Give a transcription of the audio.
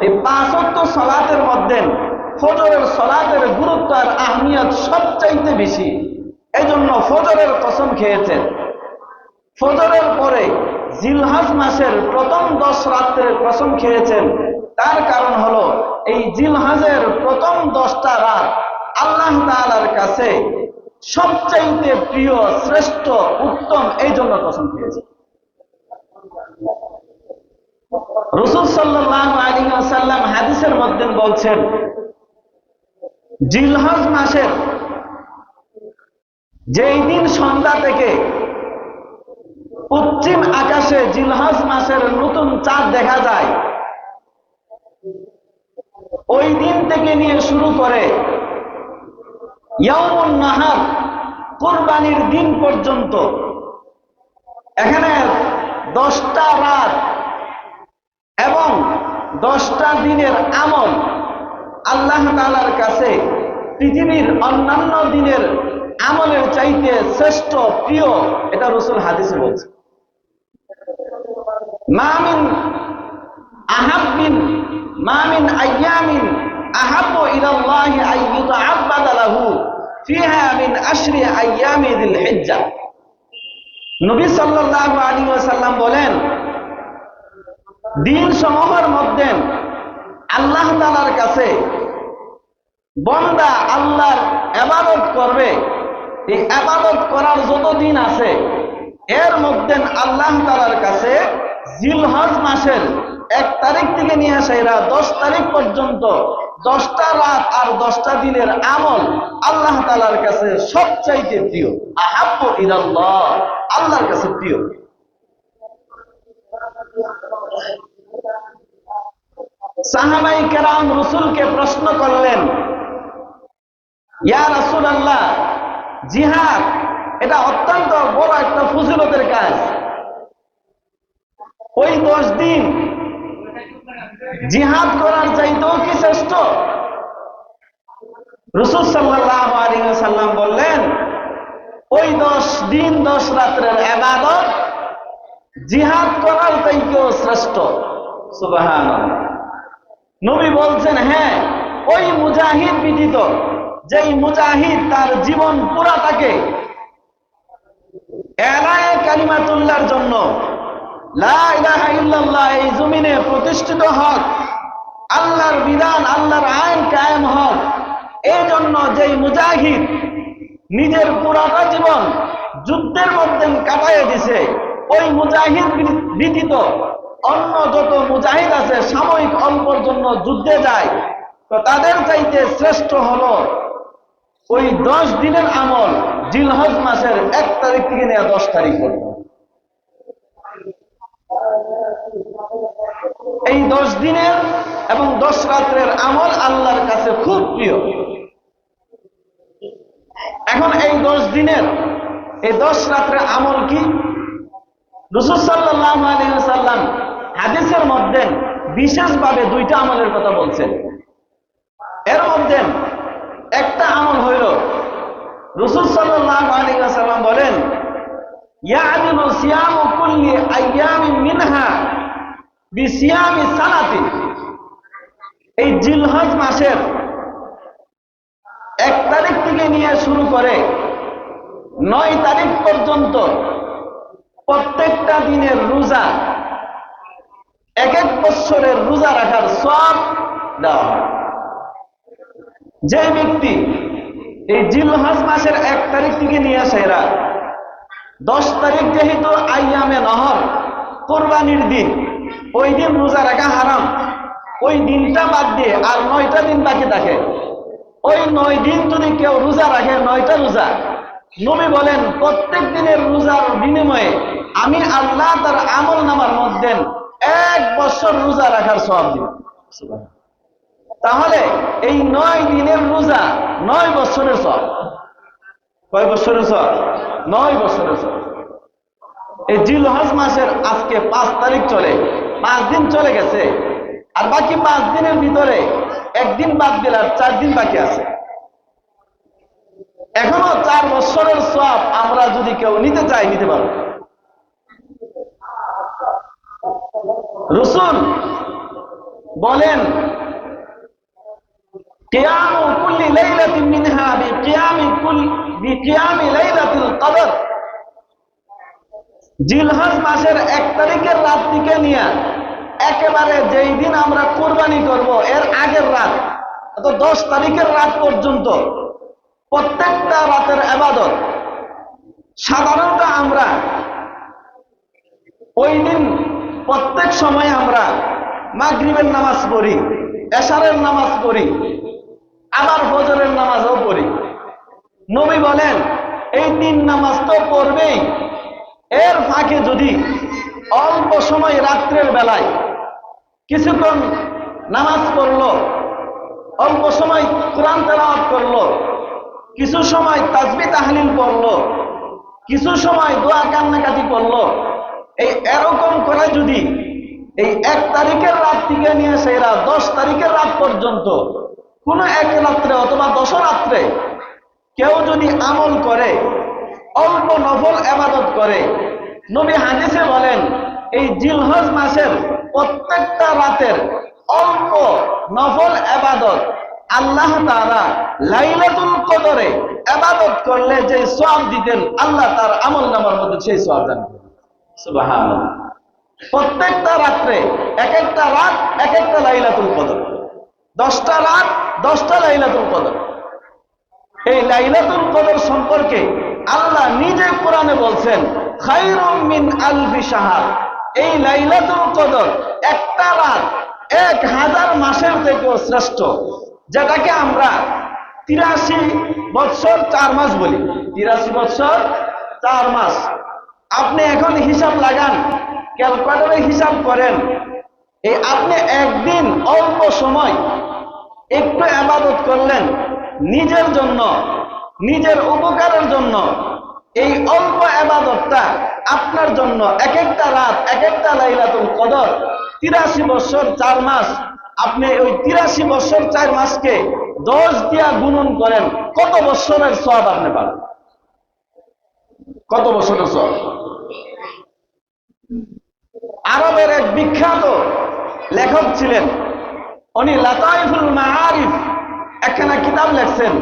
এই 5 ওয়াক্ত সালাতের মধ্যে ফজরের সালাতের গুরুত্ব আর আহমিয়ত সবচাইতে বেশি। এই জন্য ফজরের কসম খেয়েছেন। ফজরের পরে জিলহজ মাসের প্রথম 10 রাত্রের কসম খেয়েছেন। তার কারণ হলো এই জিলহজের প্রথম 10টা রাত আল্লাহ তাআলার কাছে সবচাইতে প্রিয়, শ্রেষ্ঠ, উত্তম, এই জন্য কসম খেয়েছেন। রাসূল সাল্লাল্লাহু আলাইহি ওয়াসাল্লাম হাদিসের মধ্যে বলছেন, জিলহজ মাসের যেই দিন সন্ধ্যা থেকে পশ্চিম আকাশে জিলহজ মাসের নতুন চাঁদ দেখা যায়, ওই দিন থেকে নিয়ে শুরু করে ইয়াউমুন নাহার, কুরবানির দিন পর্যন্ত এখানে 10টা রাত এবং 10টা দিনের আমল আল্লাহ তাআলার কাছে পৃথিবীর অন্যান্য দিনের আমলের চাইতে শ্রেষ্ঠ, প্রিয়। এটা রাসূল হাদিসে বলছে। মা মিন আইয়ামিন আহাব্বু ইলাল্লাহি আইয়ুতআব্বাদা লাহু ফিহা মিন আশরি আইয়ামি যিল হিজ্জা। নবী সাল্লাল্লাহু আলাইহি ওয়াসাল্লাম বলেন, দিন সমূহের মধ্যে আল্লাহ তাআলার কাছে বান্দা আল্লাহর ইবাদত করবে, এই ইবাদত করার যত দিন আছে এর মধ্যে আল্লাহ তাআলার কাছে জিলহজ মাসের 1 তারিখ থেকে নিয়ে সেরা 10 তারিখ পর্যন্ত 10টা রাত আর 10টা দিনের আমল আল্লাহ তাআলার কাছে সবচাইতে প্রিয়। আহাব্বু ইলাল্লাহ, আল্লাহর কাছে প্রিয়। সাহাবায়ে কেরাম রাসূলকে প্রশ্ন করলেন, ইয়া রাসূলুল্লাহ, জিহাদ এটা অত্যন্ত বড় একটা ফজিলতের কাজ, ওই 10 দিন জিহাদ করার চাইতেও কি শ্রেষ্ঠ? রাসূল সাল্লাল্লাহু আলাইহি ওয়াসাল্লাম বললেন, ওই 10 দিন 10 রাতের ইবাদত জিহাদ করার চাইতেও শ্রেষ্ঠ। সুবহানাল্লাহ। নবী বলছেন, হ্যাঁ, ওই মুজাহিদ ব্যতীত যেই মুজাহিদ তার জীবন পুরাটাকে এলায়ে কালিমাতুল্লাহর জন্য, লা ইলাহা ইল্লাল্লাহ এই জমিনে প্রতিষ্ঠিত হক, আল্লাহর বিধান, আল্লাহর আইন কায়েম হক, এই জন্য যেই মুজাহিদ নিজের পুরাটা জীবন যুদ্ধের মধ্যে কাটাইয়া দিছে, ওই মুজাহিদ ব্যতীত অন্য যত মুজাহিদ আছে সাময়িক অল্পর জন্য যুদ্ধে যায়, তো তাদের চাইতে শ্রেষ্ঠ হলো ওই 10 দিনের আমল জিলহজ মাসের 1 তারিখ থেকে নিয়ে 10 তারিখ পর্যন্ত। এই 10 দিনের এবং 10 রাতের আমল আল্লাহর কাছে খুব প্রিয়। এখন এই 10 দিনের, এই 10 রাতের আমল কি? রাসূল সাল্লাল্লাহু আলাইহি ওয়াসাল্লাম হাদিসের মধ্যে বিশেষভাবে 2টা আমলের কথা বলছেন। এর মধ্যে একটা আমল হইল, রাসূল সাল্লাল্লাহু আলাইহি ওয়াসাল্লাম বলেন, ইয়াদিলু সিয়ামু কুল্লি আইয়ামিন মিনহা বিসিয়ামি সানাতি। এই জিলহজ মাসের 1 তারিখ থেকে নিয়ে শুরু করে 9 তারিখ পর্যন্ত প্রত্যেকটা দিনের রোজা 1 বছরের রোজা রাখার সওয়াব দেওয়া হয়। যে ব্যক্তি এই জিলহজ মাসের 1 তারিখ থেকে নিয়ে সেরা 10 তারিখ যেহেতু আইয়ামে নহর, কুরবানির দিন, ওই দিন রোজা রাখা হারাম, ওই দিনটা বাদ দিয়ে আর 9টা দিন বাকি থাকে, ওই 9 দিন যদি কেউ রোজা রাখে, 9টা রোজা, নবী বলেন প্রত্যেক দিনের রোজার বিনিময়ে আমি আল্লাহ তার আমল নামার মধ্যে 1 বছর রোজা রাখার সওয়াব দিব। তাহলে এই 9 দিনের রোজা 9 বছরের সওয়াব। কয় বছরের সওয়াব? 9 বছরের সওয়াব। এই জিলহজ মাসের আজকে 5 তারিখ চলে, 5 দিন চলে গেছে, আর বাকি 5 দিনের ভিতরে 1 দিন বাদ দিলে আর 4 দিন বাকি আছে। এখনো 4 বছরের সওয়াব আমরা যদি কেউ নিতে চাই, নিতে পারবো। রাসূল বলেন কিয়ামু কুল্লি লাইলাতিন মিনহা বিকিয়ামি লাইলাতুল কদর, জিলহজ মাসের 1 তারিখের রাত থেকে নিয়ে একেবারে যেই দিন আমরা কুরবানি করব এর আগের রাত, অত 10 তারিখের রাত পর্যন্ত প্রত্যেকটা রাতের ইবাদত সাধারণত আমরা ওই দিন প্রত্যেক সময় আমরা মাগরিবের নামাজ পড়ি, এশারের নামাজ পড়ি, আবার ফজরের নামাজও পড়ি। নবী বলেন এই 3 নামাজ তো পড়বেই, এর ফাঁকে যদি অল্প সময় রাত্রের বেলায় কিছুক্ষণ নামাজ পড়লো, অল্প সময় কোরআন তেলাওয়াত করলো, কিছু সময় তাসবিহ তাহলিল পড়লো, কিছু সময় দোয়া কান্নাকাটি করলো, এই এরকম করে যদি এই 1 তারিখের রাত থেকে নিয়ে সেরা 10 তারিখের রাত পর্যন্ত কোনো এক রাত্রে অথবা 10 রাত্রে কেউ যদি আমল করে, অল্প নফল ইবাদত করে, নবী হাদিসে বলেন এই জিলহজ মাসের প্রত্যেকটা রাতের অল্প নফল ইবাদত আল্লাহ তাআলা লাইলাতুল কদরে ইবাদত করলে যে সওয়াব দিতেন আল্লাহ তার আমলনামার মধ্যে সেই সওয়াব দান করেন। সুবহানাল্লাহ। প্রত্যেকটা রাত্রে এক একটা রাত এক একটা লাইলাতুল কদর, 10টা রাত 10টা লাইলাতুল কদর। এই লাইলাতুল কদর সম্পর্কে আল্লাহ নিজে কোরআনে বলছেন খায়রুম মিন আলফি শাহর, এই লাইলাতুল কদর একটা রাত 1000 মাসের থেকেও শ্রেষ্ঠ, যেটাকে আমরা 83 বছর 4 মাস বলি। 83 বছর 4 মাস। আপনি এখন হিসাব লাগান, ক্যালকুলেটরে হিসাব করেন, এই আপনি একদিন অল্প সময় একটু ইবাদত করলেন নিজের জন্য, নিজের উপকারের জন্য, এই অল্প ইবাদতটা আপনার জন্য এক একটা রাত এক একটা লাইলাতুল কদর 83 বছর 4 মাস। আপনি ওই 83 বছর 4 মাসকে 10 দিয়া গুণন করেন, কত বছরের সওয়াব আপনি পাবেন? কত বছরের সওয়াব? আরবের এক বিখ্যাত লেখক ছিলেন, উনি লাতাইফুল মাআরিফ একখানা কিতাব লেখছেন।